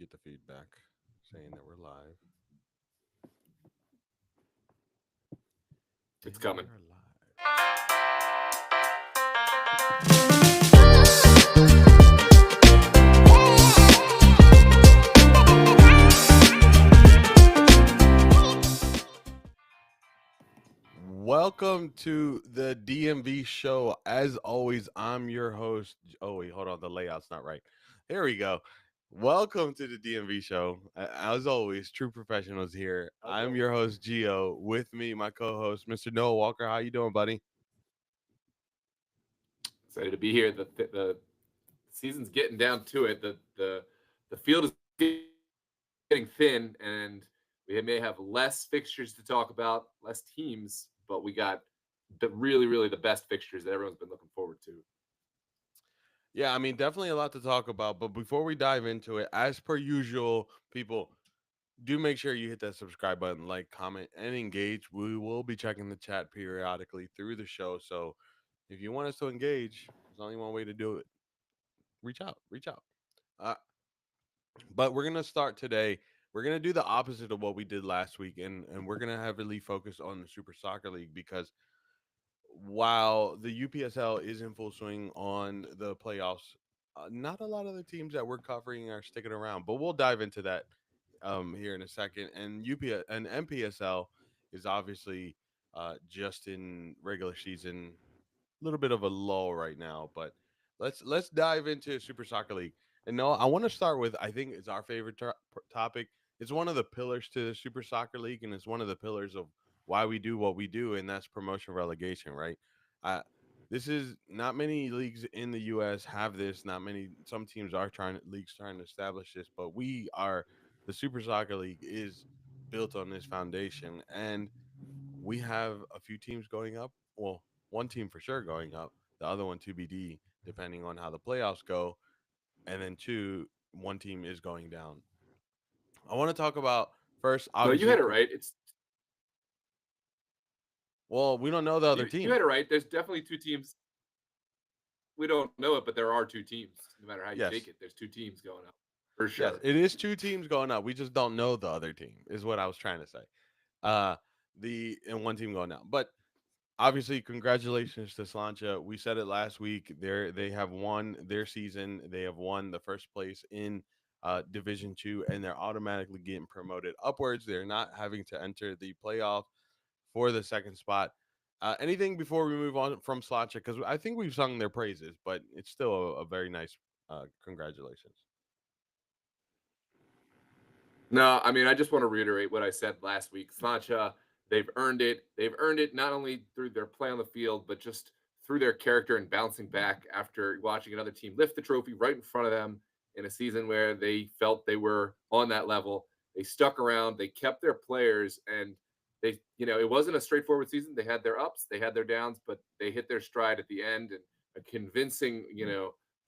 get the feedback saying that we're live. It's And we coming. are live. Welcome to the DMV show. As always, I'm your host. Oh, wait, hold on. The layout's not right. Here we go. Welcome to the DMV show. As always, true professionals here. I'm your host, Geo. With me, my co-host, Mr. Noah Walker. How you doing, buddy? Excited to be here. The season's getting down to it. The field is getting thin, and we may have less fixtures to talk about, less teams, but we got really the best fixtures that everyone's been looking forward to. Yeah, I mean, definitely a lot to talk about. But before we dive into it, as per usual, people, do make sure you hit that subscribe button, like, comment, and engage. We will be checking the chat periodically through the show. So if you want us to engage, there's only one way to do it. Reach out, reach out. Uh, but we're gonna start today. We're gonna do the opposite of what we did last week, and we're gonna heavily focus on the Super Soccer League because while the UPSL is in full swing on the playoffs, not a lot of the teams that we're covering are sticking around. But we'll dive into that here in a second. And and NPSL is obviously just in regular season, a little bit of a lull right now. But let's dive into Super Soccer League. And no, I want to start with I think it's our favorite topic. It's one of the pillars to the Super Soccer League, and it's one of the pillars of why we do what we do, and that's promotion relegation, right? Uh, this is not many leagues in the U.S. have this. Not many. Some teams are trying to establish this, but we are the Super Soccer League is built on this foundation, and we have a few teams going up. Well, one team for sure going up, the other one TBD, depending on how the playoffs go, and then one team is going down. I want to talk about first, No, you obviously. had it right. Well, we don't know the other You team. had it right. There's definitely two teams. We don't know it, but there are two teams. No matter how you shake Yes, it, there's two teams going up for yes, sure. it is two teams going up. We just don't know the other team. Is what I was trying to say. Uh, the and one team going down, but obviously, congratulations to Slancha. We said it last week. They have won their season. They have won the first place in Division Two, and they're automatically getting promoted upwards. They're not having to enter the playoff for the second spot. Anything before we move on from Slancha? Because I think we've sung their praises, but it's still a very nice congratulations. No, I mean, I just want to reiterate what I said last week. Slancha, they've earned it. They've earned it not only through their play on the field, but just through their character and bouncing back after watching another team lift the trophy right in front of them in a season where they felt they were on that level. They stuck around, they kept their players, and it wasn't a straightforward season. They had their ups, they had their downs, but they hit their stride at the end and a convincing,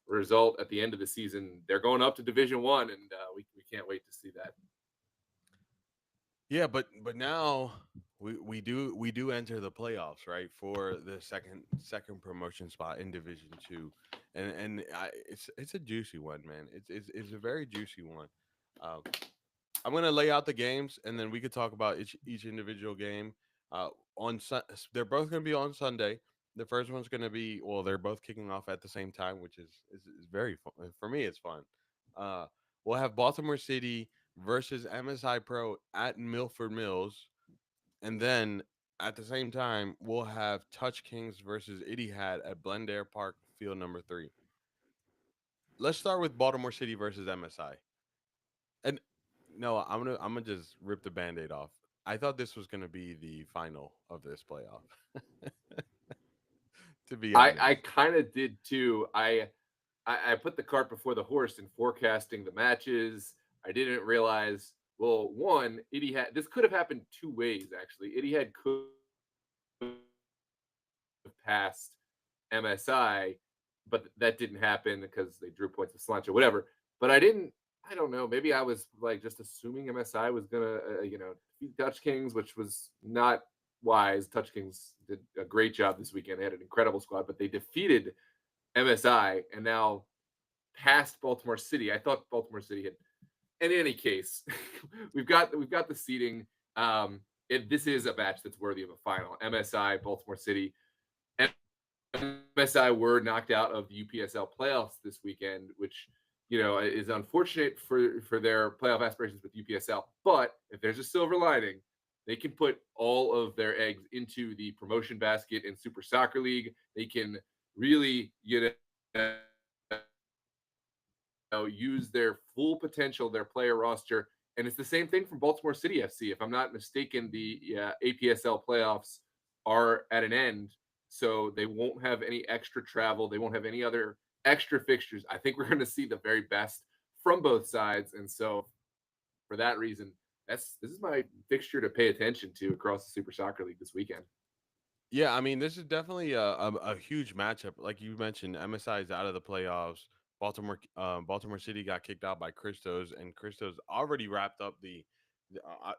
result at the end of the season. They're going up to Division One, and we can't wait to see that. Yeah, but now we do enter the playoffs, right, for the second promotion spot in Division Two, and it's a juicy one, man. It's a very juicy one. Uh, I'm gonna lay out the games, and then we could talk about each individual game. Uh, they're both gonna be on Sunday. The first one's gonna be they're both kicking off at the same time, which is very fun for me. It's fun. Uh, we'll have Baltimore City versus MSI Pro at Milford Mills, and then at the same time we'll have Touch Kings versus Etihad at Glendale Park, field number 3. Let's start with Baltimore City versus MSI. And no, I'm gonna just rip the band-aid off. I thought this was gonna be the final of this playoff. To be I honest. kind of did too. I put the cart before the horse in forecasting the matches. I didn't realize. Well, one, Etihad. This could have happened two ways actually. Etihad could have passed MSI, but that didn't happen because they drew points with Slancha, whatever. But I didn't. I don't know. Maybe I was like just assuming MSI was gonna, defeat Touch Kings, which was not wise. Touch Kings did a great job this weekend. They had an incredible squad, but they defeated MSI and now passed Baltimore City. I thought Baltimore City had in any case, we've got the seating. This is a match that's worthy of a final. MSI, Baltimore City. MSI were knocked out of the UPSL playoffs this weekend, which is unfortunate for their playoff aspirations with UPSL. But if there's a silver lining, they can put all of their eggs into the promotion basket in Super Soccer League. They can really, use their full potential, their player roster. And it's the same thing from Baltimore City FC. If I'm not mistaken, the APSL playoffs are at an end. So they won't have any extra travel. They won't have any other extra fixtures. I think we're going to see the very best from both sides. And so for that reason, this is my fixture to pay attention to across the Super Soccer League this weekend. Yeah, I mean, this is definitely a huge matchup. Like you mentioned, MSI is out of the playoffs. Baltimore City got kicked out by Christos, and Christos already wrapped up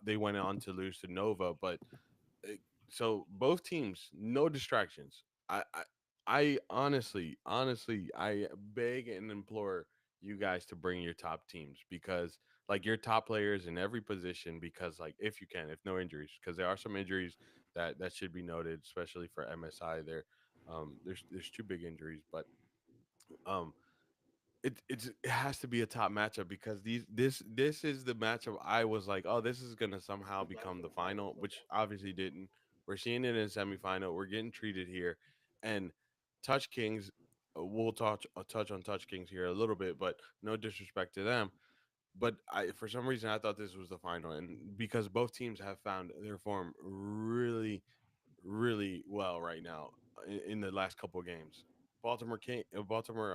they went on to lose to Nova, but uh, so both teams, no distractions. I honestly, I beg and implore you guys to bring your top teams because like your top players in every position because like if you can, if no injuries, because there are some injuries that should be noted, especially for MSI. There's two big injuries, but um it has to be a top matchup because this is the matchup I was like, oh, this is gonna somehow become the final, which obviously didn't. We're seeing it in semifinal. We're getting treated here, and Touch Kings. We'll touch on Touch Kings here a little bit, but no disrespect to them. But I, for some reason, I thought this was the final, and because both teams have found their form really well right now in the last couple of games. Baltimore,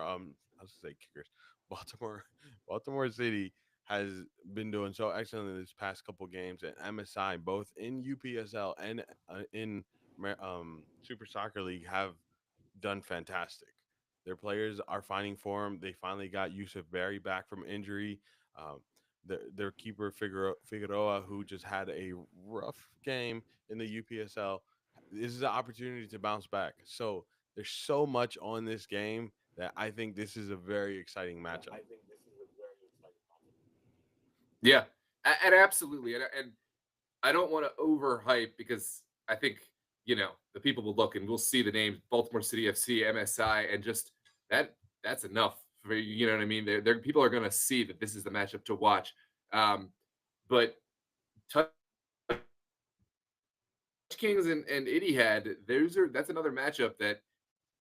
I was gonna say kickers, Baltimore, Baltimore City has been doing so excellent in this past couple of games, and MSI both in UPSL and in Super Soccer League have done fantastic. Their players are finding form. They finally got Yusuf Berry back from injury. Um, their keeper Figueroa, who just had a rough game in the UPSL, this is an opportunity to bounce back. So there's so much on this game that I think this is a very exciting matchup. Yeah, and absolutely, and I don't want to overhype because I think the people will look and we'll see the names Baltimore City FC, MSI, and just that's enough for you know what I mean. There people are going to see that this is the matchup to watch. But Touch Kings and Itihad, that's another matchup that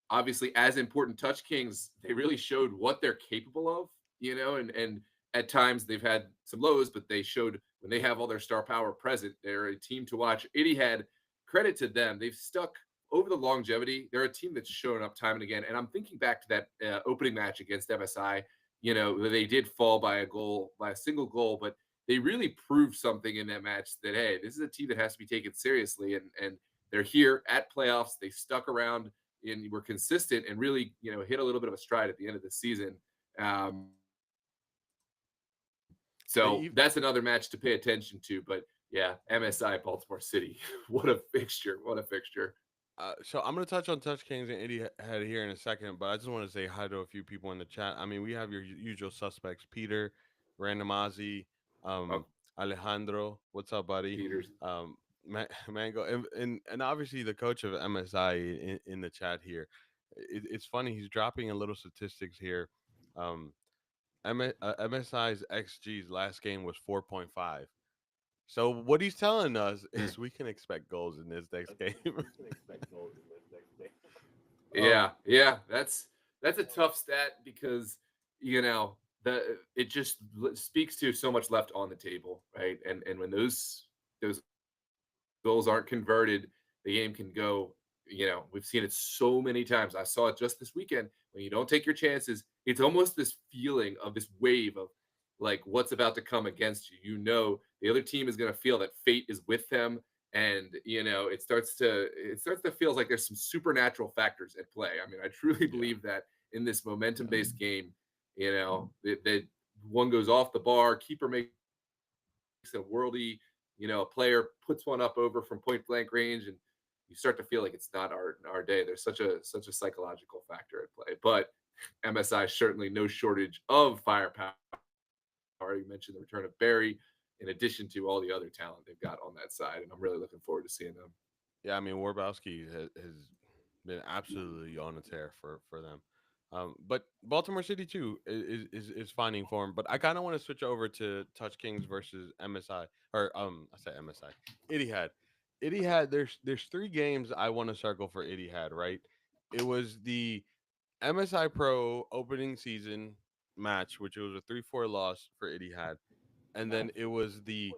obviously as important. Touch Kings, they really showed what they're capable of, and at times they've had some lows, but they showed when they have all their star power present, they're a team to watch. Itty had credit to them. They've stuck over the longevity. They're a team that's shown up time and again. And I'm thinking back to that opening match against MSI. They did fall by a single goal, but they really proved something in that match that hey, this is a team that has to be taken seriously, and they're here at playoffs. They stuck around and were consistent and really, hit a little bit of a stride at the end of the season. Um, And so that's another match to pay attention to. But yeah, MSI Baltimore City, what a fixture! What a fixture! so I'm gonna touch on Touch Kings and Eddie Head here in a second, but I just want to say hi to a few people in the chat. I mean, we have your usual suspects: Peter, Randomazi, um, Oh, Alejandro. What's up, buddy? Peters. Mango, and obviously the coach of MSI in the chat here. It's funny he's dropping a little statistics here. Um, MSI's XG's last game was 4.5. So what he's telling us is we can expect goals in this next game. Yeah, yeah, that's a tough stat because the it just speaks to so much left on the table, right? And when those goals aren't converted, the game can go. We've seen it so many times. I saw it just this weekend. When you don't take your chances, it's almost this feeling of this wave of like what's about to come against you. The other team is going to feel that fate is with them, and it starts to feel like there's some supernatural factors at play. I mean, I truly Yeah. believe that in this momentum based game, that one goes off the bar, keeper makes a worldy, a player puts one up over from point blank range, and you start to feel like it's not our day. There's such a psychological factor at play, but MSI certainly no shortage of firepower already mentioned the return of Barry, in addition to all the other talent they've got on that side, and I'm really looking forward to seeing them. Yeah, I mean Warbowski has been absolutely on a tear for them. But Baltimore City too is finding form. But I kind of want to switch over to Touch Kings versus MSI, or I said MSI, Itihad. Itihad. There's three games I want to circle for Itihad. Right. It was the MSI Pro opening season match, which was a 3-4 loss for Itihad, and then it was the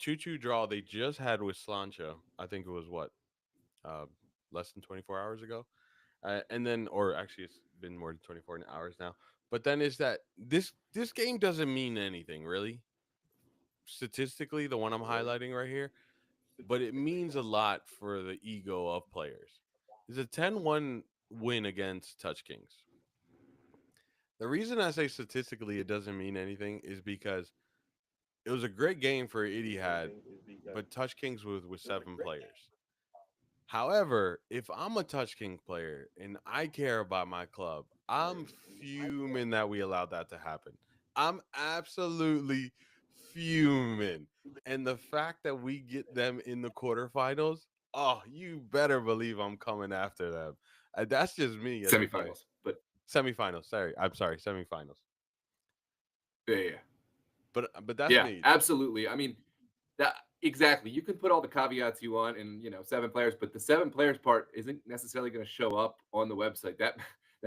2-2 draw they just had with Slancha. I think it was what, uh, less than 24 hours ago. And then, or actually, it's been more than 24 hours now. But then is that this game doesn't mean anything really statistically. The one I'm highlighting right here, but it means a lot for the ego of players. It's a 10-1 win against Touch Kings. The reason I say statistically it doesn't mean anything is because it was a great game for Etihad, but Touch Kings was with 7 players. However, if I'm a Touch King player and I care about my club, I'm fuming that we allowed that to happen. I'm absolutely fuming. And the fact that we get them in the quarterfinals, oh, you better believe I'm coming after them. That's just me as a player. Semifinals, but Semifinals, sorry. I'm sorry, semifinals. yeah, yeah, But that's yeah, me. absolutely. I mean, that exactly. You can put all the caveats you want, and 7 players, but the 7 players part isn't necessarily going to show up on the website. That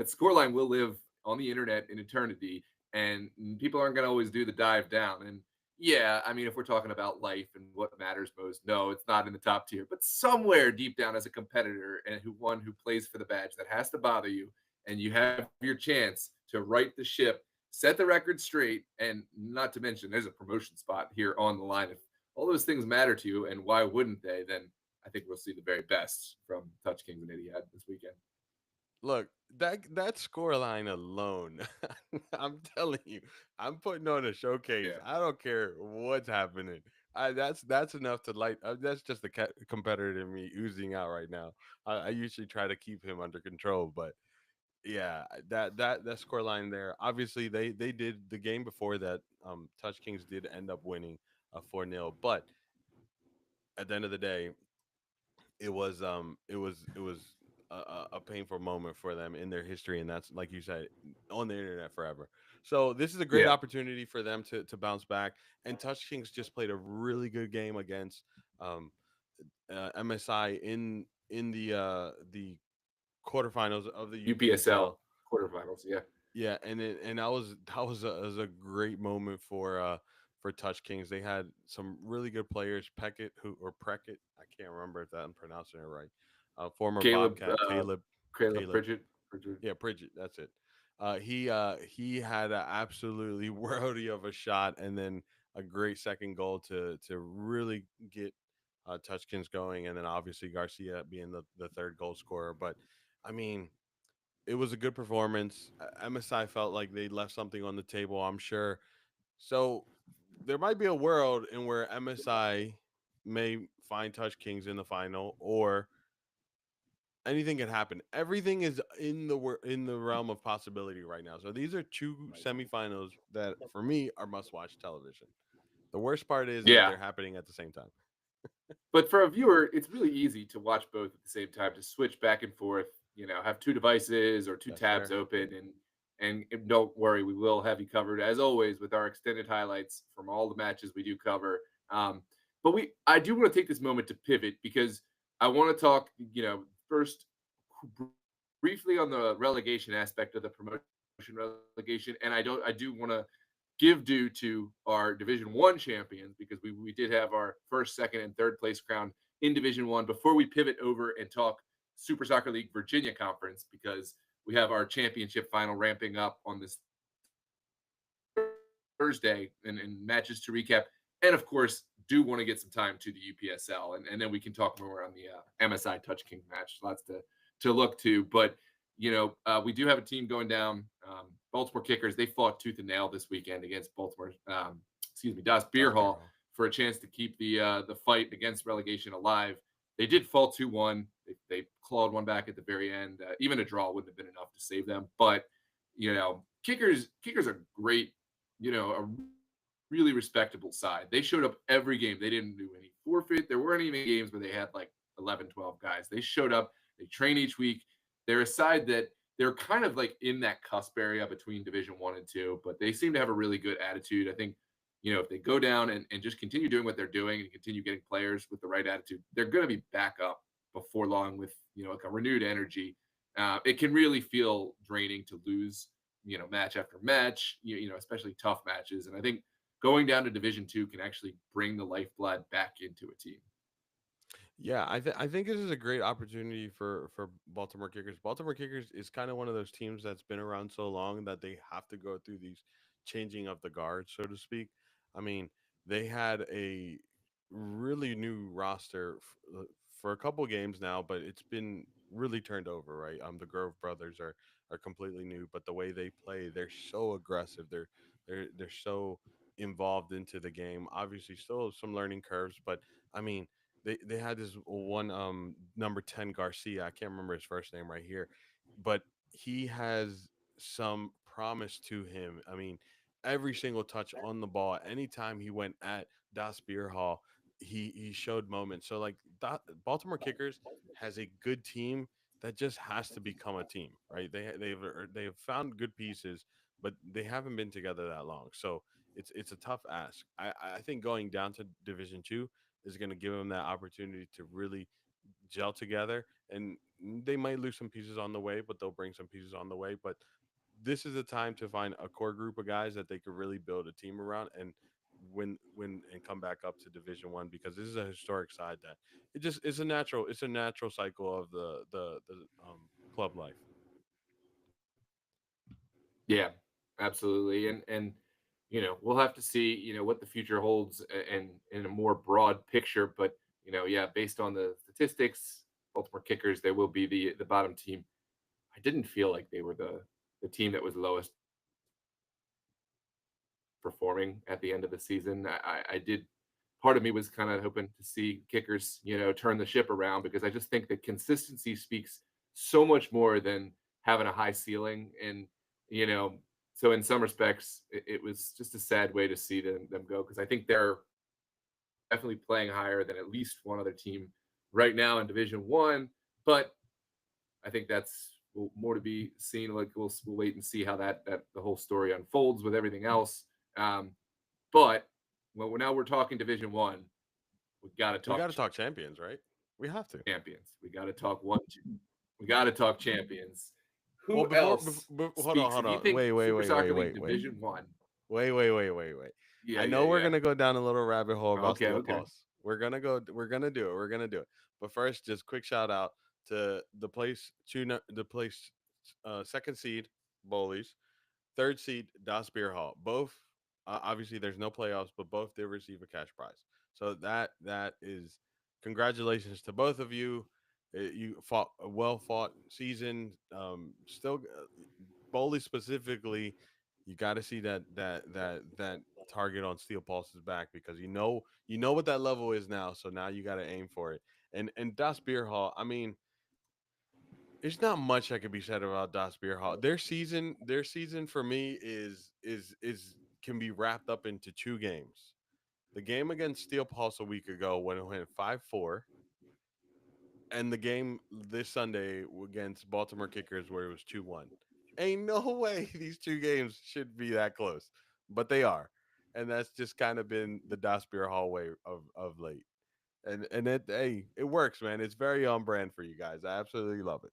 scoreline will live on the internet in eternity, and people aren't going to always do the dive down. And yeah, I mean, if we're talking about life and what matters most, no, it's not in the top tier, but somewhere deep down as a competitor and who plays for the badge, that has to bother you, and you have your chance to right the ship, set the record straight, and not to mention there's a promotion spot here on the line. If all those things matter to you, and why wouldn't they? Then I think we'll see the very best from Touch Kings and Etihad this weekend. Look, that score line alone, I'm telling you, I'm putting on a showcase. Yeah, I don't care what's happening. That's enough to light. That's just the competitor in me oozing out right now. I usually try to keep him under control, but yeah, that score line there. Obviously, they did the game before that. Touch Kings did end up winning a 4-0, but at the end of the day, it was a painful moment for them in their history, and that's like you said, on the internet forever. So this is a great yeah, opportunity for them to bounce back. And Touch Kings just played a really good game against um, MSI in the quarterfinals of the UPSL. UPSL quarterfinals. Yeah, Yeah, and that was a great moment for Touch Kings. They had some really good players, Peckett who or Preckett, I can't remember if that I'm pronouncing it right. Former Caleb, Bobcat Caleb Caleb Caleb Pridgett, Pridgett. yeah, Pridget, that's it. He had an absolutely worldy of a shot, and then a great second goal to really get Touchkins going, and then obviously Garcia being the third goal scorer. But I mean, it was a good performance. MSI felt like they left something on the table, I'm sure. So there might be a world in where MSI may find Touch Kings in the final, or anything can happen. Everything is in the realm of possibility right now. So these are two semifinals that for me are must watch television. The worst part is that Yeah, they're happening at the same time. but for a viewer, it's really easy to watch both at the same time, to switch back and forth. Have 2 devices or two That's tabs fair. open, and don't worry, we will have you covered as always with our extended highlights from all the matches we do cover. But I do want to take this moment to pivot, because I want to talk, first briefly on the relegation aspect of the promotion relegation, and I do want to give due to our Division 1 champions, because we did have our first, second, and third place crown in Division 1 before we pivot over and talk Super Soccer League Virginia Conference, because we have our championship final ramping up on this Thursday, and matches to recap. And of course, do want to get some time to the UPSL, and then we can talk more on the MSI Touch King match. Lots to look to, but we do have a team going down. Baltimore Kickers, they fought tooth and nail this weekend against Baltimore. Das Beer That's beer Hall hall. for a chance to keep the fight against relegation alive. They did fall 2-1. They clawed one back at the very end. Even a draw wouldn't have been enough to save them. But kickers are great. A really respectable side. They showed up every game. They didn't do any forfeit. There weren't even games where they had like 11, 12 guys. They showed up, they train each week. They're a side that they're kind of like in that cusp area between Division One and Two, but they seem to have a really good attitude. I think, if they go down and just continue doing what they're doing and continue getting players with the right attitude, they're going to be back up before long with, like a renewed energy. It can really feel draining to lose, match after match, especially tough matches. And I think going down to Division Two can actually bring the lifeblood back into a team. Yeah, I think this is a great opportunity for Baltimore Kickers. Baltimore Kickers is kind of one of those teams that's been around so long that they have to go through these changing of the guard, so to speak. I mean, they had a really new roster for a couple games now, but it's been really turned over, right? The Grove brothers are completely new, but the way they play, they're so aggressive. They're so involved into the game. Obviously, still some learning curves, but I mean they had this one number 10 Garcia. I can't remember his first name right here, but he has some promise to him. I mean, every single touch on the ball, anytime he went at Das Beer Hall, he showed moments. So like Baltimore Kickers has a good team that just has to become a team, right? They've found good pieces, but they haven't been together that long. So it's a tough ask. I think going down to Division Two is going to give them that opportunity to really gel together. And they might lose some pieces on the way, but they'll bring some pieces on the way. But this is the time to find a core group of guys that they could really build a team around and win and come back up to Division One, because this is a historic side that it's a natural cycle of the club life. Yeah, absolutely. And we'll have to see, what the future holds and in a more broad picture. But yeah, based on the statistics, Baltimore Kickers, they will be the bottom team. I didn't feel like they were the team that was lowest performing at the end of the season. I did. Part of me was kind of hoping to see Kickers, turn the ship around, because I just think that consistency speaks so much more than having a high ceiling. And you know, so in some respects, it was just a sad way to see them go, because I think they're definitely playing higher than at least one other team right now in Division One. But I think that's more to be seen. Like we'll wait and see how that the whole story unfolds with everything else. Um, but well, now we're talking Division One. We got to We got talk to talk champions, right? We have to. champions. We got to talk one. We got to talk champions. Well, Who else hold on, speaks? hold If you on. think Wait, Super wait, wait, Soccer League wait, wait. Division One, Wait. yeah, I yeah, know we're yeah. gonna go down a little rabbit hole about Okay, Steel okay. Pulse. We're gonna do it. We're gonna do it. But first, just quick shout out to the place second seed Bowlies, third seed Das Beer Hall. Both obviously there's no playoffs, but both did receive a cash prize. So that is congratulations to both of you. You fought a well fought season. Still Bowley specifically, you got to see that target on Steel Pulse's back, because you know what that level is now. So now you got to aim for it. And Das Beer Hall, I mean, there's not much that could be said about Das Beer Hall. Their season for me is can be wrapped up into two games. The game against Steel Pulse a week ago when it went 5-4, and the game this Sunday against Baltimore Kickers where it was 2-1. Ain't no way these two games should be that close, but they are. And that's just kind of been the Das Beer hallway of late. And it works, man. It's very on brand for you guys. I absolutely love it.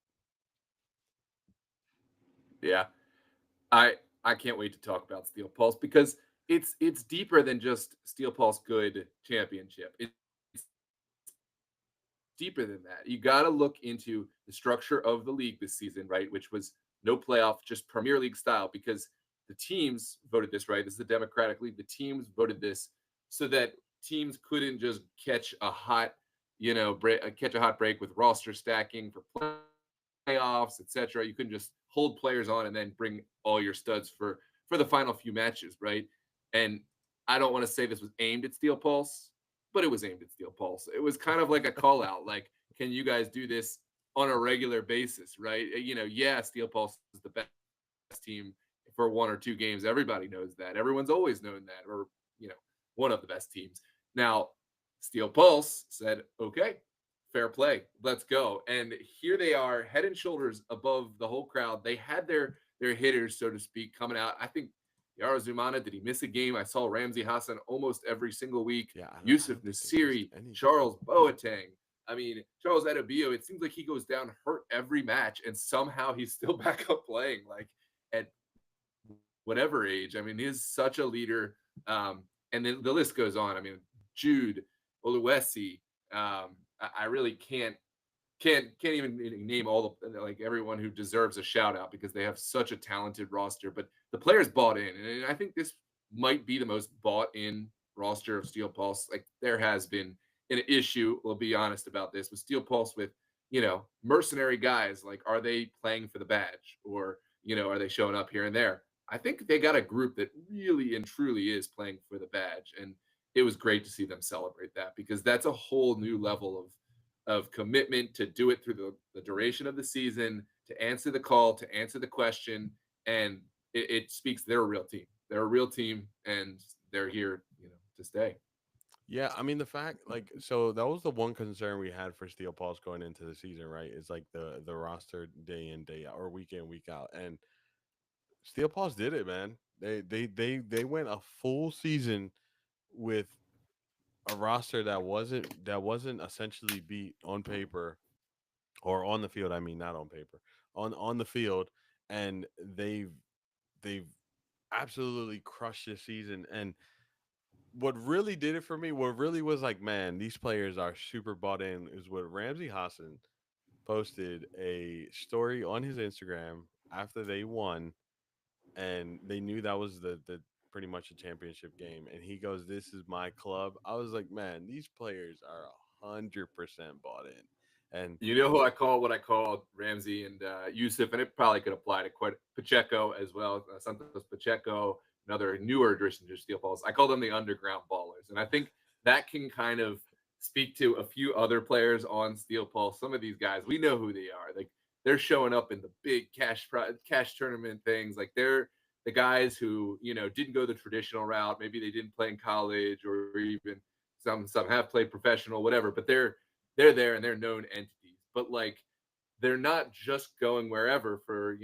Yeah, I can't wait to talk about Steel Pulse, because it's deeper than just Steel Pulse Good Championship. It's deeper than that. You got to look into the structure of the league this season, right? Which was no playoff, just Premier League style, because the teams voted this, right? This is the Democratic League. The teams voted this so that teams couldn't just catch a hot, catch a hot break with roster stacking for playoffs, etc. You couldn't just hold players on and then bring all your studs for the final few matches, right? And I don't want to say this was aimed at Steel Pulse, but it was aimed at Steel Pulse. It was kind of like a call out, like, can you guys do this on a regular basis, right? Yeah, Steel Pulse is the best team for one or two games. Everybody knows that. Everyone's always known that, or one of the best teams. Now, Steel Pulse said, okay, fair play, let's go. And here they are, head and shoulders above the whole crowd. They had their hitters, so to speak, coming out. I think Yaro Zumana, did he miss a game? I saw Ramsey Hassan almost every single week. Yeah, I Yusuf don't think they missed Nasiri, anything. Charles Boateng. I mean, Charles Adebayo, it seems like he goes down hurt every match, and somehow he's still back up playing, like at whatever age. I mean, he's such a leader. And then the list goes on. I mean, Jude, Oluwesi. I really can't even name all the like everyone who deserves a shout out because they have such a talented roster. But the players bought in, and I think this might be the most bought in roster of Steel Pulse. Like there has been an issue. We'll be honest about this with Steel Pulse with mercenary guys. Like, are they playing for the badge, or are they showing up here and there? I think they got a group that really and truly is playing for the badge, and it was great to see them celebrate that because that's a whole new level of commitment to do it through the duration of the season, to answer the call, to answer the question, and it speaks they're a real team. They're a real team, and they're here, to stay. Yeah, I mean the fact like so that was the one concern we had for Steel Pulse going into the season, right? Is like the roster day in day out or week in week out, and Steel Pulse did it, man. They went a full season with a roster that wasn't essentially beat on paper or on the field. I mean, not on paper, on the field, and they've absolutely crushed this season. And what really did it for me, what really was like, man, these players are super bought in, is what Ramsey Hassan posted a story on his Instagram after they won, and they knew that was the pretty much a championship game, and he goes, "This is my club." I was like, man, these players are 100% bought in, and You know who I call what I called Ramsey and Yusuf, and it probably could apply to quite Pacheco as well. Santos Pacheco, another newer addition to Steel Pulse. I call them the underground ballers, and I think that can kind of speak to a few other players on Steel Pulse. Some of these guys, we know who they are. Like they're showing up in the big cash tournament things. Like they're the guys who didn't go the traditional route. Maybe they didn't play in college, or even some have played professional, whatever. But they're there and they're known entities. But like they're not just going wherever for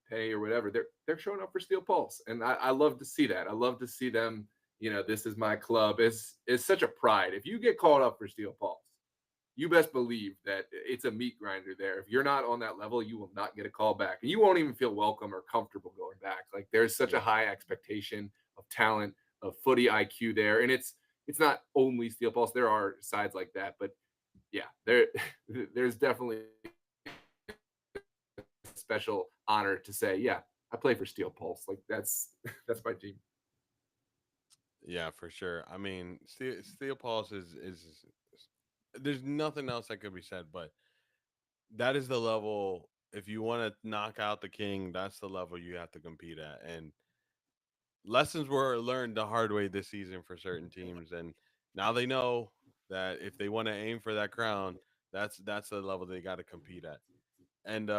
pay or whatever. They're showing up for Steel Pulse, and I love to see that. I love to see them. This is my club. It's such a pride. If you get called up for Steel Pulse, you best believe that it's a meat grinder there. If you're not on that level, you will not get a call back, and you won't even feel welcome or comfortable going back. Like there's such a yeah, high expectation of talent, of footy IQ there, and it's not only Steel Pulse. There are sides like that, but yeah, there's definitely a special honor to say, yeah, I play for Steel Pulse. Like that's my team. yeah, for sure. I mean, Steel Pulse is there's nothing else that could be said, but that is the level. If you want to knock out the king, that's the level you have to compete at. And lessons were learned the hard way this season for certain teams, and now they know that if they want to aim for that crown, that's the level they got to compete at. And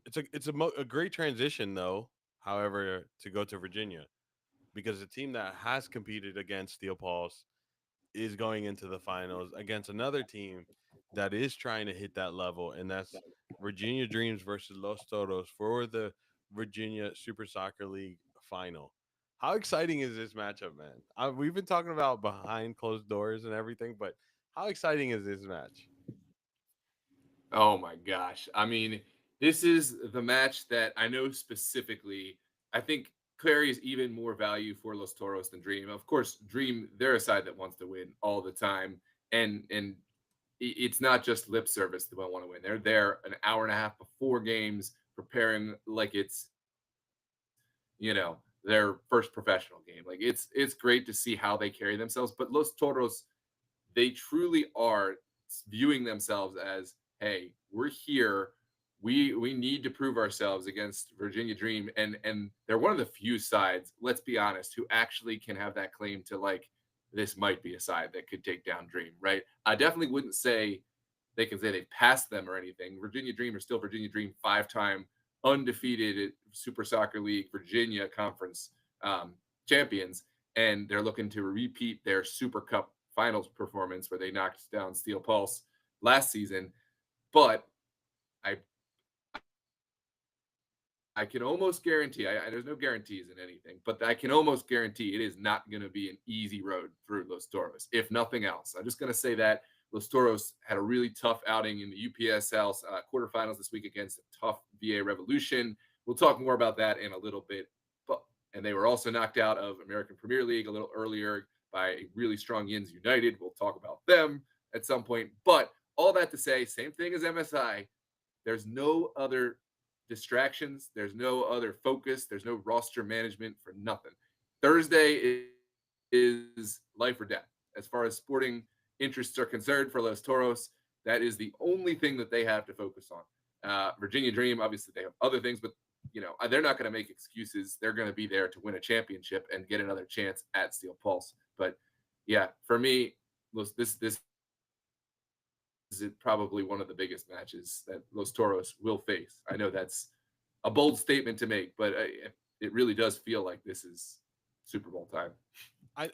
it's a great transition though. However, to go to Virginia, because the team that has competed against Steel Pulse is going into the finals against another team that is trying to hit that level, and that's Virginia Dreams versus Los Toros for the Virginia Super Soccer League final. How exciting is this matchup, man? We've been talking about behind closed doors and everything, but how exciting is this match? Oh my gosh. I mean, this is the match that I know specifically. I think Clary is even more value for Los Toros than Dream. Of course, Dream, they're a side that wants to win all the time. And it's not just lip service that want to win. They're there an hour and a half before games, preparing like it's their first professional game. Like it's great to see how they carry themselves. But Los Toros, they truly are viewing themselves as, hey, we're here. We need to prove ourselves against Virginia Dream, and they're one of the few sides, let's be honest, who actually can have that claim to like this might be a side that could take down Dream, right? I definitely wouldn't say they can say they've passed them or anything. Virginia Dream are still Virginia Dream, five-time undefeated Super Soccer League Virginia Conference champions, and they're looking to repeat their Super Cup finals performance where they knocked down Steel Pulse last season. But I I can almost guarantee, there's no guarantees in anything, but I can almost guarantee it is not going to be an easy road through Los Toros, if nothing else. I'm just going to say that Los Toros had a really tough outing in the UPSL quarterfinals this week against a tough VA Revolution. We'll talk more about that in a little bit. But and they were also knocked out of American Premier League a little earlier by a really strong Yins United. We'll talk about them at some point. But all that to say, same thing as MSI. There's no other distractions. There's no other focus. There's no roster management for nothing. Thursday is life or death. As far as sporting interests are concerned for Los Toros, that is the only thing that they have to focus on. Virginia Dream, obviously, they have other things, but they're not going to make excuses. They're going to be there to win a championship and get another chance at Steel Pulse. But yeah, for me, this is probably one of the biggest matches that Los Toros will face. I know that's a bold statement to make, but it really does feel like this is Super Bowl time.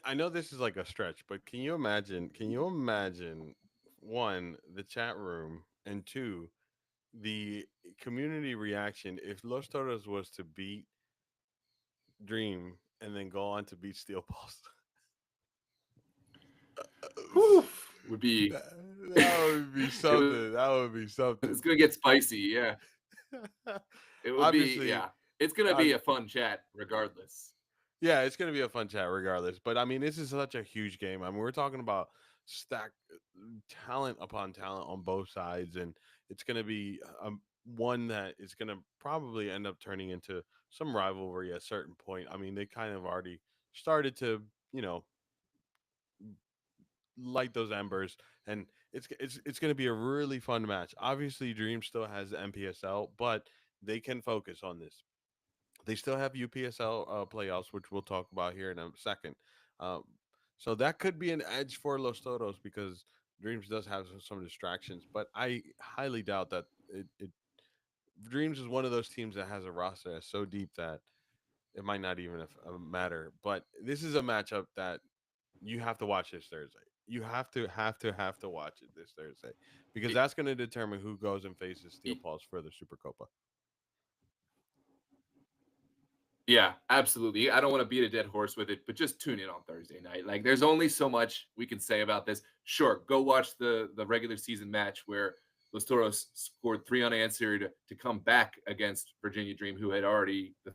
I know this is like a stretch, but can you imagine? Can you imagine one, the chat room, and two, the community reaction if Los Toros was to beat Dream and then go on to beat Steel Pulse? Whew, would be That would be something. That would be it's something. gonna get spicy. Yeah, it would be. Obviously, Yeah, it's gonna uh, be a fun chat regardless. yeah, it's gonna be a fun chat regardless. But I mean, this is such a huge game. I mean, we're talking about stack talent upon talent on both sides, and it's gonna be one that is gonna probably end up turning into some rivalry at a certain point. I mean, they kind of already started to, you know, light those embers, and it's going to be a really fun match. Obviously, Dream still has NPSL, but they can focus on this. They still have UPSL playoffs, which we'll talk about here in a second. Um, so that could be an edge for Los Toros because Dreams does have some distractions, but I highly doubt that it Dreams is one of those teams that has a roster that's so deep that it might not even matter. But this is a matchup that you have to watch this Thursday. You have to watch it this Thursday because It- that's going to determine who goes and faces Steel it- Pulse for the Super Copa. yeah, absolutely. I don't want to beat a dead horse with it, but just tune in on Thursday night. Like, there's only so much we can say about this. Sure, go watch the regular season match where Los Toros scored three unanswered to come back against Virginia Dream, who had already the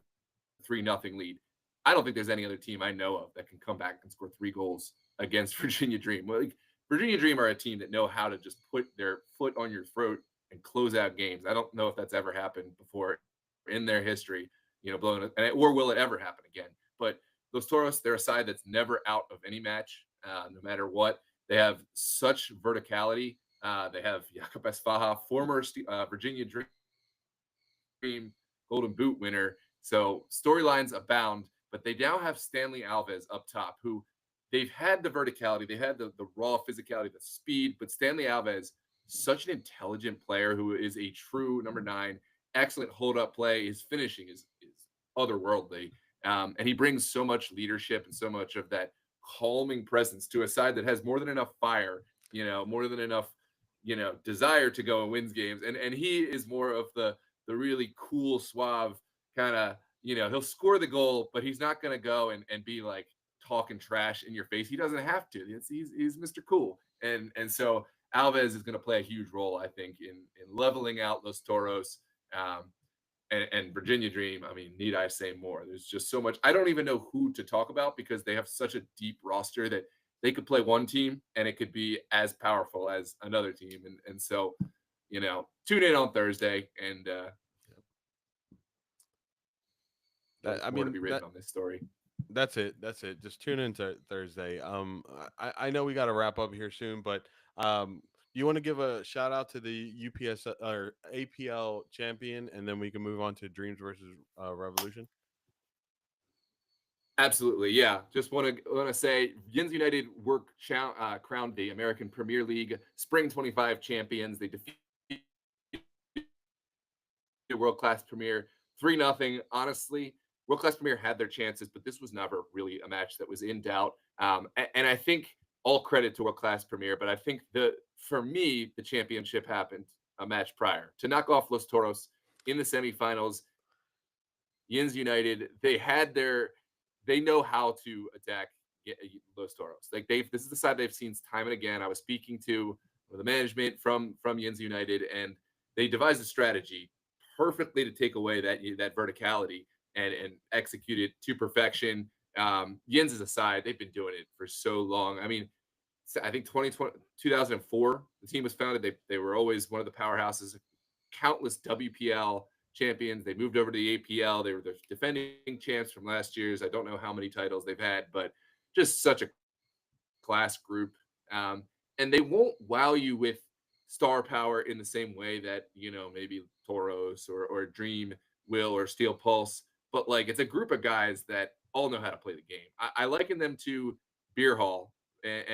3-0 lead. I don't think there's any other team I know of that can come back and score 3 goals against Virginia Dream. Like, Virginia Dream are a team that know how to just put their foot on your throat and close out games. I don't know if that's ever happened before in their history, blowing it, or will it ever happen again? But those Toros, they're a side that's never out of any match, no matter what. They have such verticality. They have Jakob Esfaha, former Virginia Dream Golden Boot winner. So storylines abound, but they now have Stanley Alves up top, who they've had the verticality, they had the raw physicality, the speed, but Stanley Alves, such an intelligent player who is a true number 9, excellent hold up play. His finishing is otherworldly. And he brings so much leadership and so much of that calming presence to a side that has more than enough fire, more than enough, desire to go and wins games. And he is more of the really cool, suave kind of, he'll score the goal, but he's not going to go and be like talking trash in your face. He doesn't have to. He's Mr. Cool. And so Alves is going to play a huge role, I think, in leveling out Los Toros. And Virginia Dream, I mean, need I say more? There's just so much. I don't even know who to talk about because they have such a deep roster that they could play one team and it could be as powerful as another team. And so, tune in on Thursday and That I more to mean be written on this story. that's it. That's it. Just tune in to Thursday. I know we got to wrap up here soon, but you want to give a shout out to the UPS or APL champion, and then we can move on to Dreams versus Revolution. Absolutely, yeah. Just want to say, Yins United crowned the American Premier League Spring 25 champions. They defeated world class Premier 3-0. Honestly, World Class Premier had their chances, but this was never really a match that was in doubt. And I think all credit to World Class Premier, but I think for me the championship happened a match prior to knock off Los Toros in the semifinals. Yins United, they know how to attack Los Toros. Like this is the side they've seen time and again. I was speaking to the management from Yins United, and they devised a strategy perfectly to take away that verticality and execute it to perfection. Yins is a side, they've been doing it for so long. I mean, I think 2004, the team was founded. They were always one of the powerhouses, countless WPL champions. They moved over to the APL. They were the defending champs from last year's. I don't know how many titles they've had, but just such a class group. And they won't wow you with star power in the same way that, maybe Toros or Dream will, or Steel Pulse. But like, it's a group of guys that all know how to play the game. I liken them to Beer Hall. And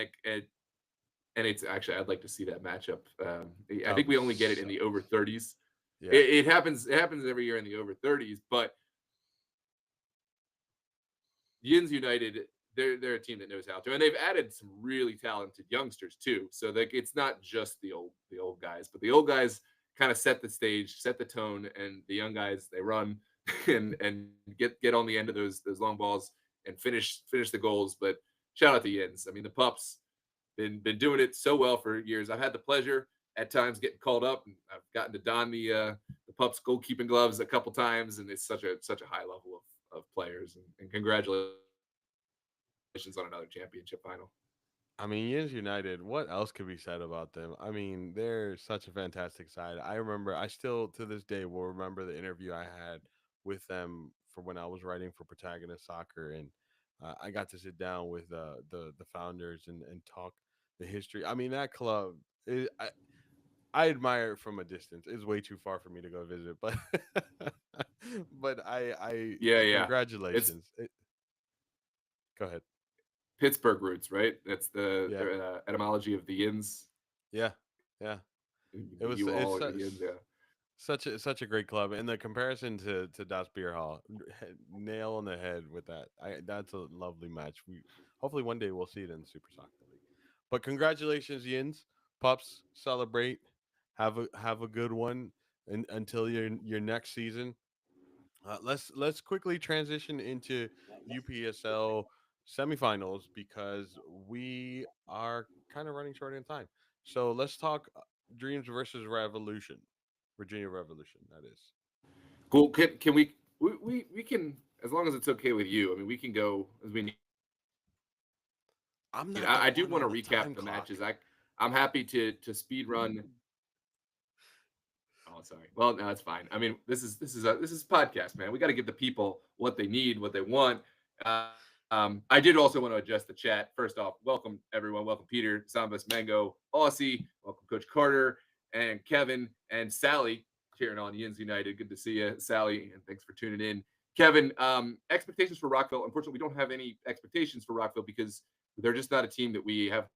it's actually, I'd like to see that matchup. I That would think be we only get it in so the over 30s. yeah. It happens every year in the over 30s, but Yins United, they're a team that knows how to, and they've added some really talented youngsters too. So like, it's not just the old guys, but the old guys kind of set the stage, set the tone, and the young guys, they run and get on the end of those long balls and finish the goals. But shout out to Yins. I mean, the pups been doing it so well for years. I've had the pleasure at times getting called up, and I've gotten to don the pups goalkeeping gloves a couple times, and it's such a high level of players. And congratulations on another championship final. I mean, Yins United, what else could be said about them? I mean, they're such a fantastic side. I still to this day will remember the interview I had with them for when I was writing for Protagonist Soccer, and I got to sit down with the founders and talk the history. I mean, that club, I admire it from a distance. It's way too far for me to go visit, but but Yeah, yeah. It's congratulations. Go ahead. Pittsburgh roots, right? That's the Yeah, etymology of the Yins. yeah, yeah. It The was U it's all or the Yins, yeah. such a great club, and the comparison to Das Beer Hall, nail on the head with that. That's a lovely match. We hopefully one day we'll see it in the Super Soccer League. But congratulations, Yins, pups, celebrate. Have a good one, until your next season. Let's quickly transition into UPSL semifinals because we are kind of running short in time. So let's talk Dreams versus Revolution, Virginia Revolution. That is. Cool. Can we can, as long as it's okay with you. I mean, we can go as we need. I'm not the I do one want on to the recap time the clock. matches. I'm happy to speed run. Oh, sorry. Well, no, it's fine. I mean, this is podcast, man. We got to give the people what they need, what they want. I did also want to adjust the chat. First off, welcome everyone. Welcome Peter, Zambas, Mango, Aussie. Welcome Coach Carter and Kevin and Sally cheering on Yins United. Good to see you, Sally, and thanks for tuning in. Kevin, expectations for Rockville. Unfortunately, we don't have any expectations for Rockville because they're just not a team that we have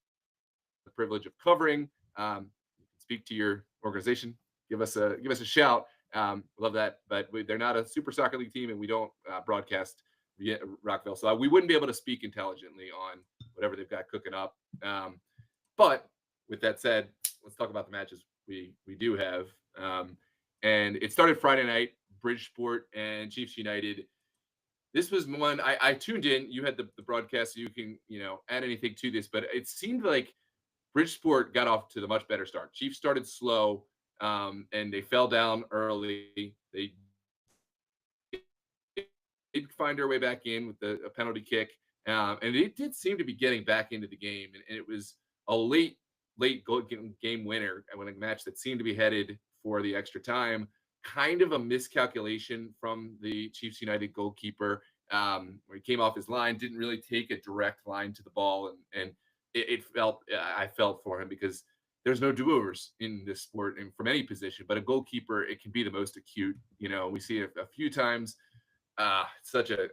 the privilege of covering. You can speak to your organization, give us a shout. Love that, but they're not a Super Soccer League team, and we don't broadcast via Rockville, so we wouldn't be able to speak intelligently on whatever they've got cooking up. But with that said, let's talk about the matches we do have. And it started Friday night. Bridgeport and Chiefs United. This was one I tuned in. You had the broadcast, so you can add anything to this, but it seemed like Bridgeport got off to the much better start. Chiefs started slow, and they fell down early. They did find their way back in with a penalty kick, and it did seem to be getting back into the game. And it was a late game winner when a match that seemed to be headed for the extra time. Kind of a miscalculation from the Chiefs United goalkeeper, where he came off his line, didn't really take a direct line to the ball, and it felt I felt for him because there's no do-overs in this sport and from any position, but a goalkeeper, it can be the most acute. We see it a few times. Such a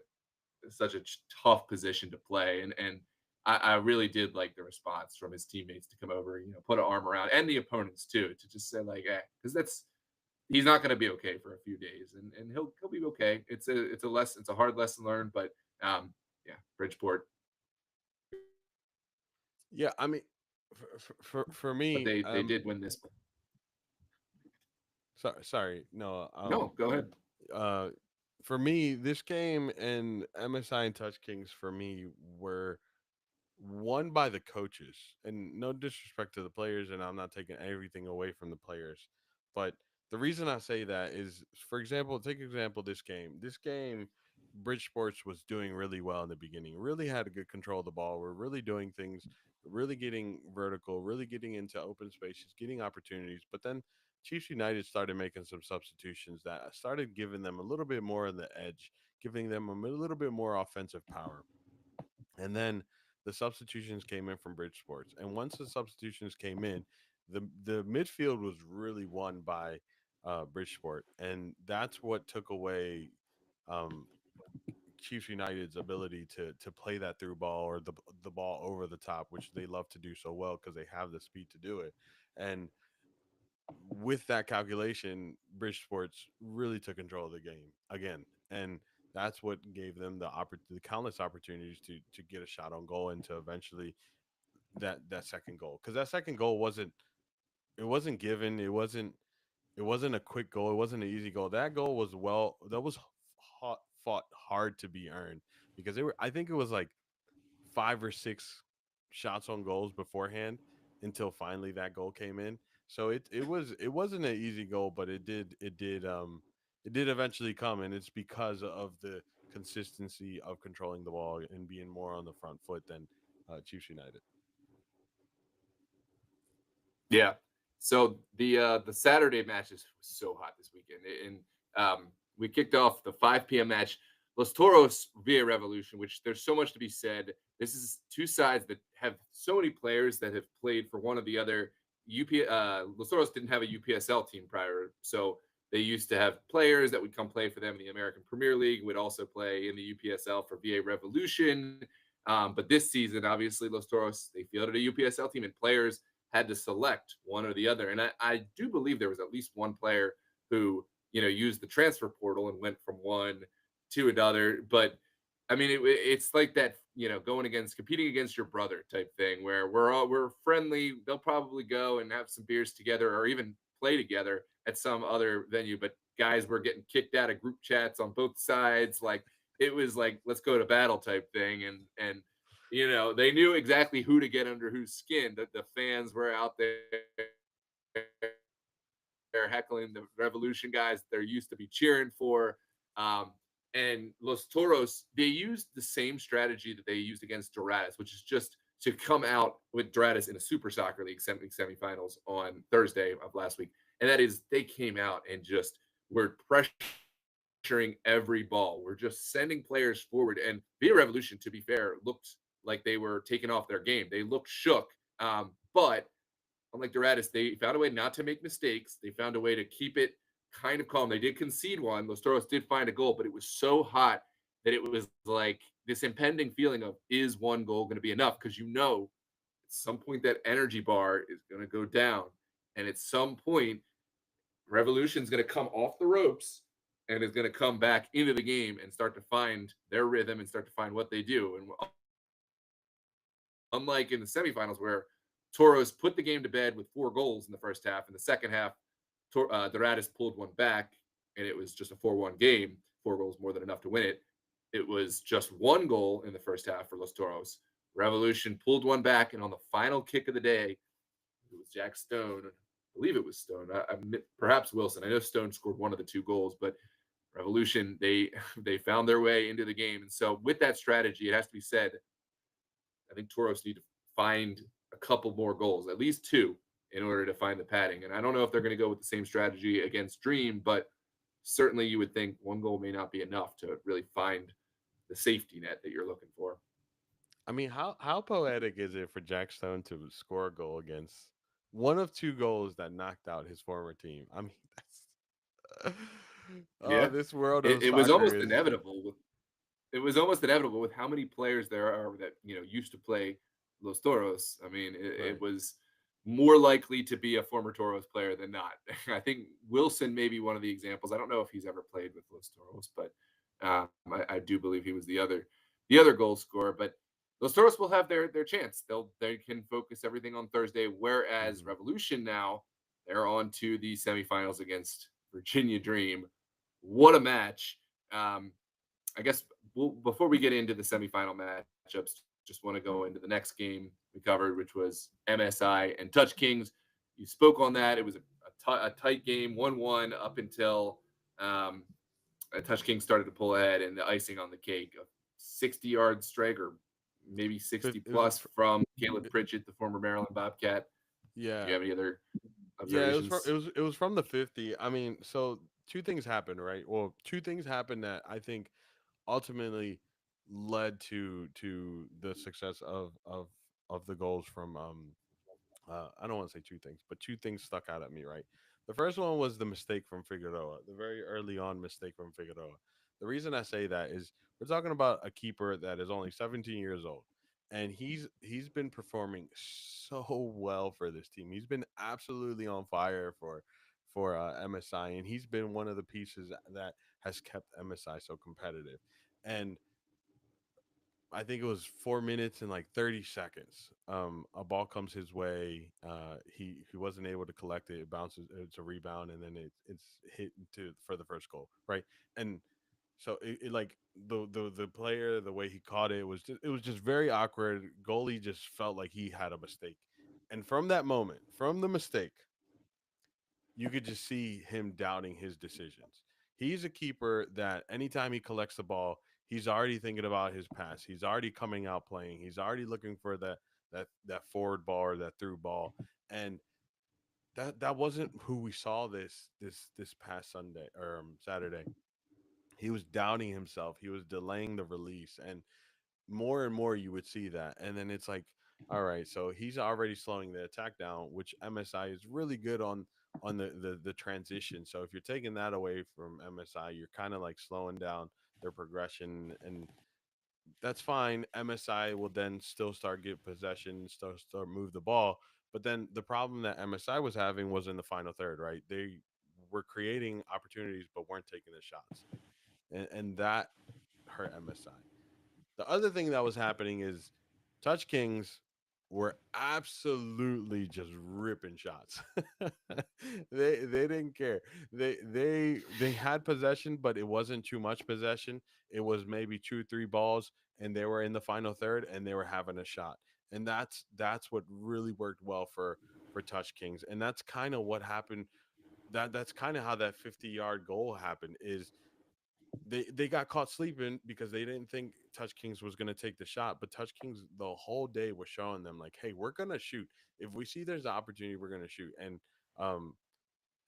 tough position to play, and I really did like the response from his teammates to come over, put an arm around, and the opponents too, to just say like, because he's not going to be okay for a few days, and he'll be okay. It's a hard lesson learned, but yeah, Bridgeport, Yeah, I mean, for but me, they did win this. sorry, no, No, go ahead. uh, for me, this game and MSI and Touch Kings for me were won by the coaches. And no disrespect to the players, and I'm not taking everything away from the players. But the reason I say that is, for example, take example this game. This game, Bridgeports was doing really well in the beginning. Really had a good control of the ball. We're really doing things, really getting vertical, really getting into open spaces, getting opportunities. But then Chiefs United started making some substitutions that started giving them a little bit more of the edge, giving them a little bit more offensive power. And then the substitutions came in from Bridge Sports. And once the substitutions came in, the midfield was really won by Bridgeport, and that's what took away um, Chiefs United's ability to play that through ball or the ball over the top, which they love to do so well because they have the speed to do it. And with that calculation, Bridgeport's really took control of the game again, and that's what gave them the countless opportunities to get a shot on goal and to eventually that second goal. Because that second goal wasn't given. It wasn't a quick goal. It wasn't an easy goal. That goal was that was fought hard to be earned because they were. I think it was like 5 or 6 shots on goals beforehand until finally that goal came in. So it wasn't an easy goal, but it did eventually come, and it's because of the consistency of controlling the ball and being more on the front foot than Chiefs United. Yeah. So the Saturday matches was so hot this weekend, and we kicked off the 5 p.m. match, Los Toros via Revolution, which there's so much to be said. This is two sides that have so many players that have played for one or the other. Los Toros didn't have a UPSL team prior, so they used to have players that would come play for them in the American Premier League, would also play in the UPSL for VA Revolution. But this season, obviously, Los Toros they fielded a UPSL team, and players had to select one or the other. And I do believe there was at least one player who, used the transfer portal and went from one to another. But I mean, it's like that, competing against your brother type thing where we're friendly. They'll probably go and have some beers together or even play together at some other venue. But guys were getting kicked out of group chats on both sides. Like it was like, let's go to battle type thing. And they knew exactly who to get under whose skin. The fans were out there heckling the Revolution guys they're used to be cheering for. Um, and Los Toros, they used the same strategy that they used against Doradas, which is just to come out with Doradas in a Super Soccer League semifinals on Thursday of last week. And that is, they came out and just were pressuring every ball. We're just sending players forward. And Via Revolution, to be fair, looked like they were taking off their game. They looked shook. But unlike Doratus, they found a way not to make mistakes. They found a way to keep it kind of calm. They did concede one. Los Toros did find a goal, but it was so hot that it was like this impending feeling of, is one goal going to be enough? Because at some point that energy bar is going to go down. And at some point, Revolution's going to come off the ropes and is going to come back into the game and start to find their rhythm and start to find what they do. And unlike in the semifinals where Toros put the game to bed with 4 goals in the first half. In the second half, Doradas pulled one back, and it was just a 4-1 game. 4 goals more than enough to win it. It was just 1 goal in the first half for Los Toros. Revolution pulled one back, and on the final kick of the day, it was Jack Stone. I believe it was Stone. Perhaps Wilson. I know Stone scored one of the 2 goals, but Revolution they found their way into the game. And so with that strategy, it has to be said, I think Toros need to find a couple more goals, at least 2, in order to find the padding. And I don't know if they're going to go with the same strategy against Dream, but certainly you would think 1 goal may not be enough to really find the safety net that you're looking for. I mean, how poetic is it for Jack Stone to score a goal against one of 2 goals that knocked out his former team? I mean, that's oh, Yeah, this world it, of it was soccer almost is. inevitable. It was almost inevitable with how many players there are that used to play Los Toros. I mean, it Right. was. more likely to be a former Toros player than not. I think Wilson may be one of the examples. I don't know if he's ever played with Los Toros, but I do believe he was the other goal scorer. But Los Toros will have their chance. They can focus everything on Thursday, whereas Mhm. Revolution now they're on to the semifinals against Virginia Dream. What a match! Um, I guess before we get into the semifinal matchups, just want to go into the next game we covered, which was MSI and Touch Kings. You spoke on that. It was a tight game, 1-1 up until um, Touch Kings started to pull ahead, and the icing on the cake, a 60-yard strike or maybe 60 It was plus from Caleb Pritchett, the former Maryland Bobcat. Do you yeah. have any other Yeah, it was from observations? it was from the 50. I mean, so two things happened, right? Well, two things happened that I think ultimately led to the success of the goals from I don't want to say two things, but two things stuck out at me, right? The first one was the mistake from Figueroa, the very early on mistake from Figueroa. The reason I say that is we're talking about a keeper that is only 17 years old, and he's been performing so well for this team. He's been absolutely on fire for MSI, and he's been one of the pieces that has kept MSI so competitive. And I think it was 4 minutes and like 30 seconds. A ball comes his way. He wasn't able to collect it. It bounces. It's a rebound, and then it's hit to for the first goal, right? And so it like the player, the way he caught it was just very awkward. Goalie just felt like he had a mistake, and from that moment, from the mistake, you could just see him doubting his decisions. He's a keeper that anytime he collects the ball, he's already thinking about his pass. He's already coming out playing. He's already looking for that forward ball or that through ball. And that wasn't who we saw this past Sunday or Saturday. He was doubting himself. He was delaying the release, and more you would see that. And then it's like, all right, so he's already slowing the attack down, which MSI is really good on the transition. So if you're taking that away from MSI, you're kind of like slowing down their progression, and that's fine. MSI will then still start get possession, start move the ball. But then the problem that MSI was having was in the final third, right? They were creating opportunities but weren't taking the shots, and that hurt MSI. The other thing that was happening is Touch Kings were absolutely just ripping shots. They didn't care. They had possession, but it wasn't too much possession. It was maybe two, three balls, and they were in the final third and they were having a shot. And that's what really worked well for Touch Kings. And that's kind of what happened. That's kind of how that 50-yard goal happened is they got caught sleeping because they didn't think Touch Kings was going to take the shot. But Touch Kings the whole day was showing them like, hey, we're going to shoot. If we see there's an opportunity, we're going to shoot. Um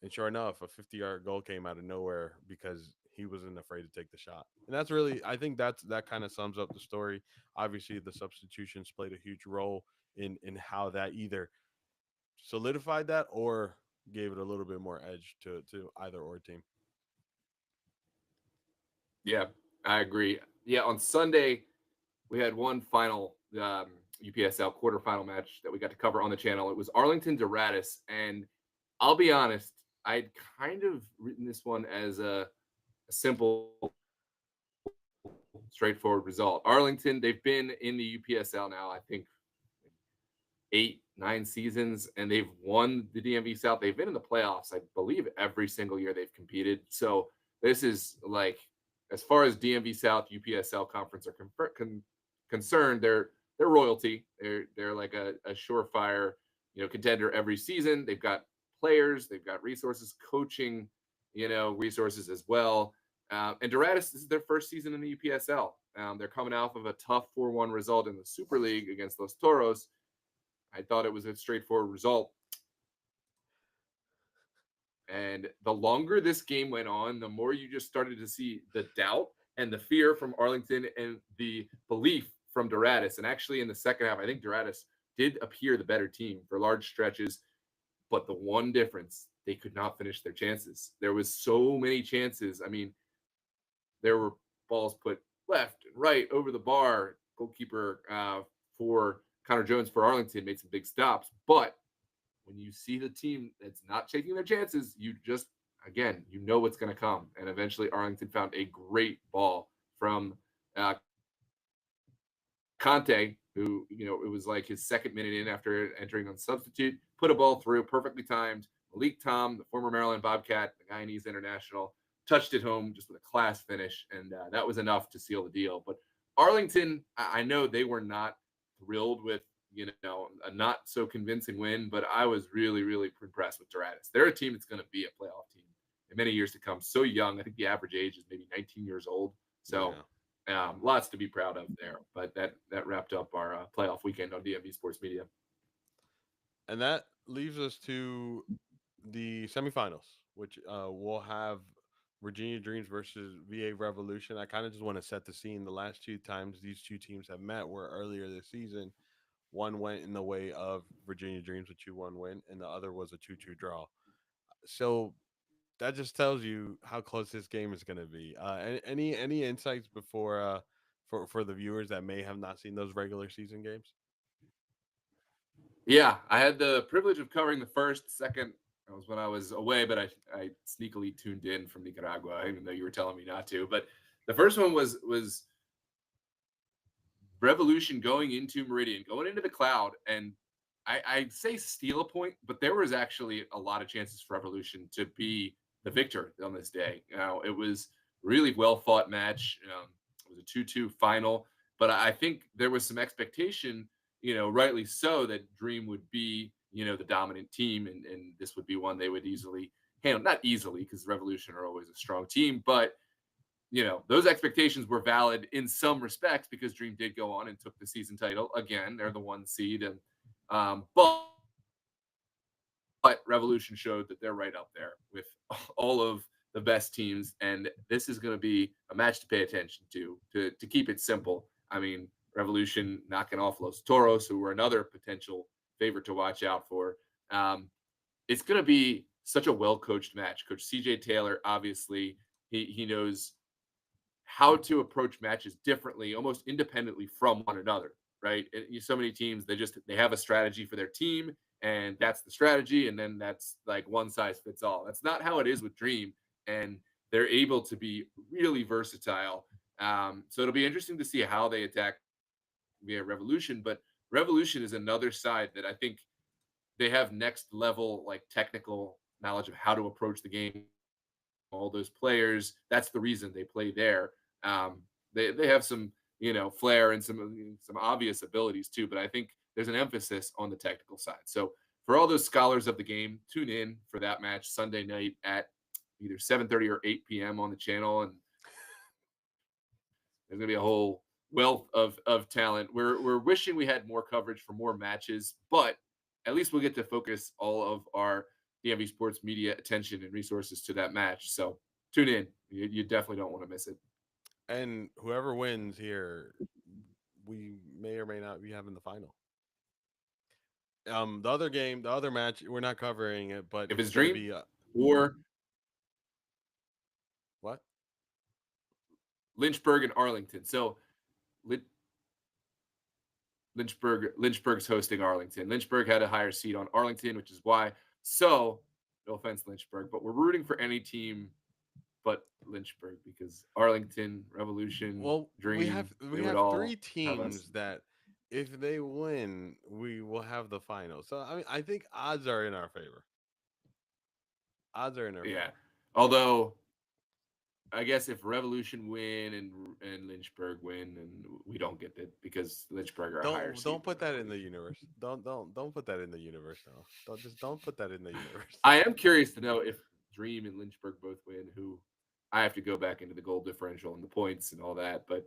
and sure enough, a 50-yard goal came out of nowhere because he wasn't afraid to take the shot. And that's really, I think that kind of sums up the story. Obviously, the substitutions played a huge role in how that either solidified that or gave it a little bit more edge to either or team. Yeah, I agree. Yeah, on Sunday we had one final UPSL quarterfinal match that we got to cover on the channel. It was Arlington Doratus, and I'll be honest, I'd kind of written this one as a simple, straightforward result. Arlington, they've been in the UPSL now, I think 8, 9 seasons, and they've won the DMV South. They've been in the playoffs, I believe, every single year they've competed. So this is like, as far as DMV South UPSL conference are concerned, they're royalty. They're like a surefire, contender every season. They've got players, they've got resources, coaching, resources as well. And Doratus, this is their first season in the UPSL. They're coming off of a tough 4-1 result in the Super League against Los Toros. I thought it was a straightforward result. And the longer this game went on, the more you just started to see the doubt and the fear from Arlington and the belief from Doratus. And actually, in the second half, I think Doratus did appear the better team for large stretches. But the one difference, they could not finish their chances. There was so many chances. I mean, there were balls put left and right over the bar. Goalkeeper for Connor Jones for Arlington made some big stops, but when you see the team that's not taking their chances, you just again you know what's going to come. And eventually, Arlington found a great ball from Conte, who, it was like his second minute in after entering on substitute, put a ball through, perfectly timed. Malik Tom, the former Maryland Bobcat, the Guyanese international, touched it home just with a class finish, and that was enough to seal the deal. But Arlington, I know they were not thrilled with, a not so convincing win, but I was really, really impressed with Doratus. They're a team that's going to be a playoff team in many years to come. So young. I think the average age is maybe 19 years old. So Yeah. lots to be proud of there. But that wrapped up our playoff weekend on DMV Sports Media. And that leaves us to the semifinals, which will have Virginia Dreams versus VA Revolution. I kind of just want to set the scene. The last two times these two teams have met were earlier this season. One went in the way of Virginia Dreams, a 2-1 win, and the other was a 2-2 draw. So that just tells you how close this game is going to be. Any insights before for the viewers that may have not seen those regular season games? Yeah, I had the privilege of covering the first, second. That was when I was away, but I sneakily tuned in from Nicaragua, even though you were telling me not to. But the first one was Revolution going into Meridian, going into the cloud, and I say steal a point, but there was actually a lot of chances for Revolution to be the victor on this day. It was really well fought match. It was a 2-2 final, but I think there was some expectation, rightly so, that Dream would be, the dominant team, and this would be one they would easily handle. Not easily, because Revolution are always a strong team, but those expectations were valid in some respects because Dream did go on and took the season title again. They're the one seed, and but Revolution showed that they're right up there with all of the best teams, and this is going to be a match to pay attention to keep it simple. I mean, Revolution knocking off Los Toros, who were another potential favorite to watch out for. Um, it's going to be such a well coached match. Coach CJ Taylor, obviously, he knows how to approach matches differently, almost independently from one another, right? So many teams, they have a strategy for their team, and that's the strategy, and then that's like one size fits all. That's not how it is with Dream, and they're able to be really versatile. So it'll be interesting to see how they attack via Revolution, but Revolution is another side that I think they have next level like technical knowledge of how to approach the game, all those players. That's the reason they play there. They have some flair and some obvious abilities too, but I think there's an emphasis on the technical side. So for all those scholars of the game, tune in for that match Sunday night at either 7:30 or 8 p.m. on the channel, and there's gonna be a whole wealth of talent. We're wishing we had more coverage for more matches, but at least we'll get to focus all of our DMV Sports Media attention and resources to that match. So tune in. You definitely don't want to miss it. And whoever wins here, we may or may not be having the final. The other game, the other match, we're not covering it, but If it's it's going to Dream be or what? Lynchburg and Arlington. So Lynchburg's hosting Arlington. Lynchburg had a higher seed on Arlington, which is why. So no offense, Lynchburg, but we're rooting for any team but Lynchburg because Arlington, Revolution, Well, Dream, we they would have three all have us. teams that if they win, we will have the final. So I mean, I think odds are in our favor. Odds are in our Yeah. favor. Although I guess if Revolution win and Lynchburg win, and we don't get it because Lynchburg are a higher Don't seed than put that in the Revolution. universe. Don't put that in the universe. No, don't put that in the universe. I am curious to know if Dream and Lynchburg both win. Who I have to go back into the goal differential and the points and all that, but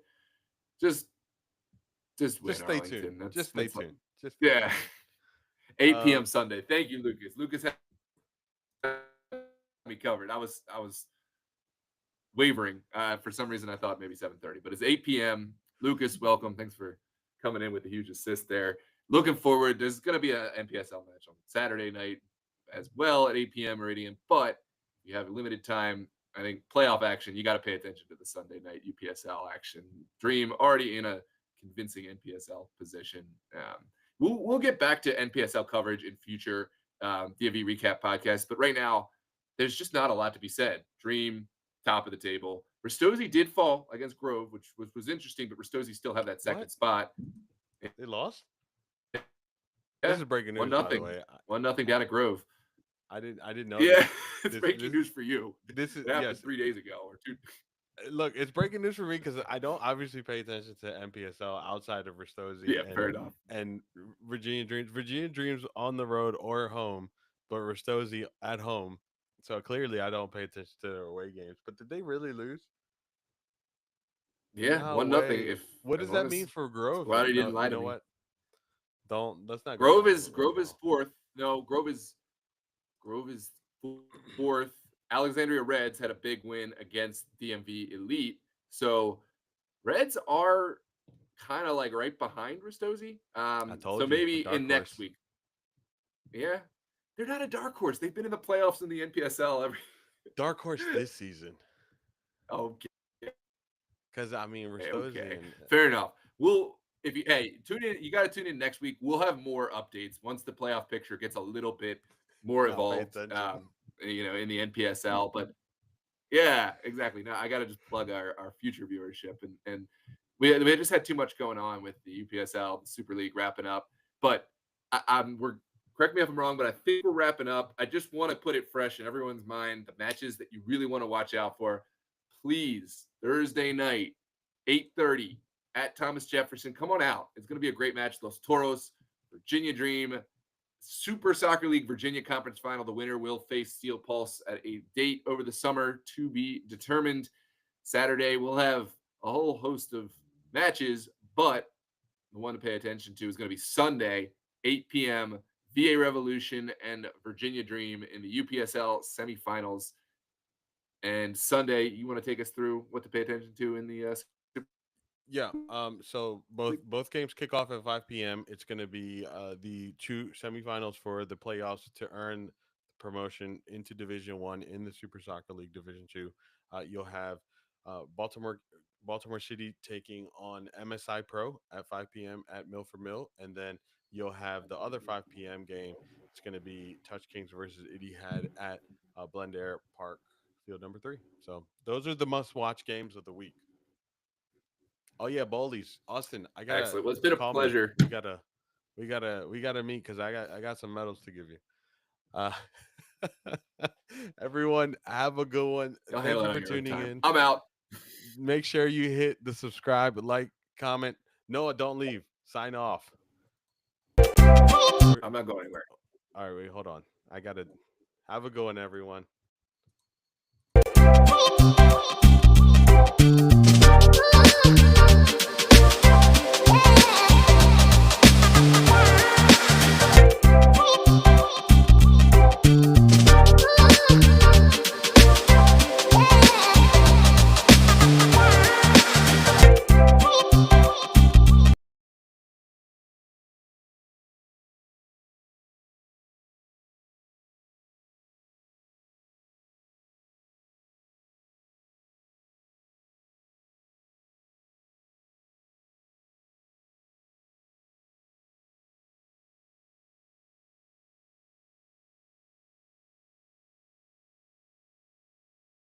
just just Just win stay tuned. Arlington. Just stay That's like tuned. Just stay yeah. tuned. 8 p.m. Um, Sunday. Thank you, Lucas. Lucas had me covered. I was wavering. For some reason, I thought maybe 7:30, but it's 8 p.m. Lucas, welcome. Thanks for coming in with a huge assist there. Looking forward. There's going to be a NPSL match on Saturday night as well at 8 p.m. Meridian, but you have a limited time. I think playoff action. You got to pay attention to the Sunday night UPSL action. Dream already in a convincing NPSL position. We'll get back to NPSL coverage in future DMV recap podcast. But right now, there's just not a lot to be said. Dream, top of the table. Ristosi did fall against Grove, which was interesting, but Ristosi still have that second What? spot. They lost? This Yeah, is breaking one news, by the nothing, way. 1-0 down at Grove. I didn't know Yeah, this. it's This breaking this news for you. this is It happened yes. 3 days ago or two. Look, it's breaking news for me because I don't obviously pay attention to NPSL outside of Ristosi Yeah, fair enough. and Virginia Dreams. Virginia Dreams on the road or home, but Ristosi at home. So clearly, I don't pay attention to their away games. But did they really lose? Yeah, No 1-0. way. If What as does long that mean as for Grove? glad he No, didn't you lie to know me. what? Don't let's not go Grove down is that road Grove at is all. fourth. No, Grove is fourth. Alexandria Reds had a big win against DMV Elite. So Reds are kind of like right behind Ristosi. I So told you, a maybe dark in next horse. week. Yeah. They're not a dark horse. They've been in the playoffs in the NPSL every Dark horse this season. Okay. Because I mean, Ristosi Okay. and Fair enough. We'll if you hey, tune in, you got to tune in next week. We'll have more updates once the playoff picture gets a little bit more I'll pay evolved attention. in the NPSL, but yeah, exactly. No, I got to just plug our future viewership, and we just had too much going on with the UPSL, the Super League wrapping up. But we're correct me if I'm wrong, but I think we're wrapping up. I just want to put it fresh in everyone's mind: the matches that you really want to watch out for. Please, Thursday night, 8:30 at Thomas Jefferson. Come on out. It's going to be a great match. Los Toros, Virginia Dream, Super Soccer League Virginia Conference Final. The winner will face Steel Pulse at a date over the summer to be determined. Saturday, we'll have a whole host of matches, but the one to pay attention to is going to be Sunday, 8 p.m. VA Revolution and Virginia Dream in the UPSL semifinals. And Sunday, you want to take us through what to pay attention to in the Yeah. So both games kick off at 5 p.m. It's going to be the two semifinals for the playoffs to earn promotion into Division One in the Super Soccer League Division Two. You'll have Baltimore City taking on MSI Pro at 5 p.m. at Milford Mill, and then you'll have the other 5 p.m. game. It's going to be Touch Kings versus Etihad at Glendale Park Field number 3. So those are the must-watch games of the week. Oh yeah, Bowlies. Austin, I gotta Excellent. Well, it's been a call me. pleasure. We gotta meet because I got some medals to give you. Uh, everyone, have a good one. I'll Thank handle you it for on your own tuning time. in. I'm out. Make sure you hit the subscribe, like, comment. Noah, don't leave. Sign off. We're, I'm not going anywhere. all right, wait, hold on. I gotta have a good one, everyone.